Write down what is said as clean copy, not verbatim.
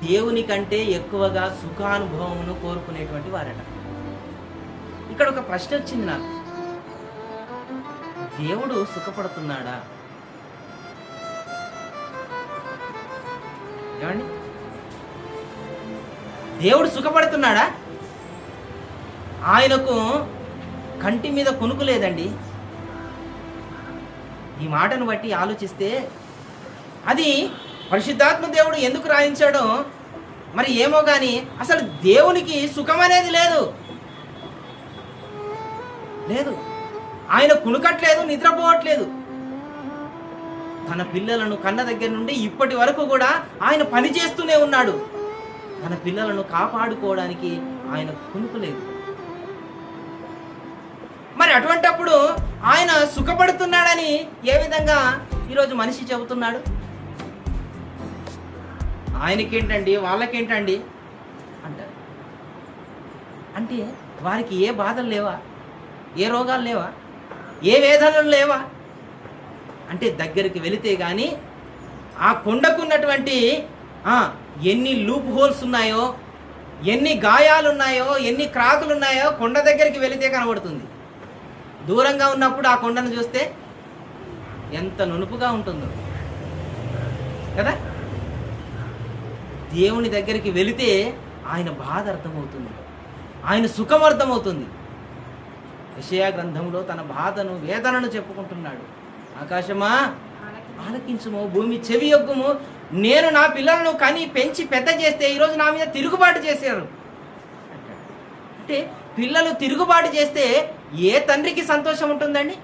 దేవుని కంటే ఎక్కువగా సుఖానుభవమును కోరుకునేటువంటి వారట. ఇక్కడ ఒక ప్రశ్న వచ్చింది నాకు, దేవుడు సుఖపడుతున్నాడా? ఏమండి, దేవుడు సుఖపడుతున్నాడా? ఆయనకు కంటి మీద కునుకు లేదండి. ఈ మాటను బట్టి ఆలోచిస్తే అది పరిశుద్ధాత్మ దేవుడు ఎందుకు రాయించాడో మరి ఏమో కానీ అసలు దేవునికి సుఖం అనేది లేదు. ఆయన కునుకట్లేదు, నిద్రపోవట్లేదు. తన పిల్లలను కన్న దగ్గర నుండి ఇప్పటి వరకు కూడా ఆయన పని చేస్తూనే ఉన్నాడు. తన పిల్లలను కాపాడుకోవడానికి ఆయన కునుకు లేదు. మరి అటువంటప్పుడు ఆయన సుఖపడుతున్నాడని ఏ విధంగా ఈరోజు మనిషి చెబుతున్నాడు? ఆయనకేంటండి, వాళ్ళకేంటండి అంటారు. అంటే వారికి ఏ బాధలు లేవా? ఏ రోగాలు లేవా? ఏ వేదనలు లేవా? అంటే దగ్గరికి వెళితే కానీ ఆ కొండకున్నటువంటి ఎన్ని లూప్ హోల్స్ ఉన్నాయో, ఎన్ని గాయాలు ఉన్నాయో, ఎన్ని క్రాకులు ఉన్నాయో కొండ దగ్గరికి వెళితే కనబడుతుంది. దూరంగా ఉన్నప్పుడు ఆ కొండను చూస్తే ఎంత నునుపుగా ఉంటుందో కదా. దేవుని దగ్గరికి వెళితే ఆయన బాధ అర్థమవుతుంది, ఆయన సుఖం అర్థమవుతుంది. యెషయా గ్రంథంలో తన బాధను, వేదనను చెప్పుకుంటున్నాడు. ఆకాశమా ఆలకించుము, భూమి చెవి యొగ్గుము, నేను నా పిల్లలను కని పెంచి పెద్ద చేస్తే ఈరోజు నా మీద తిరుగుబాటు చేశారు. అంటే పిల్లలు తిరుగుబాటు చేస్తే ఏ తండ్రికి సంతోషం ఉంటుందండి?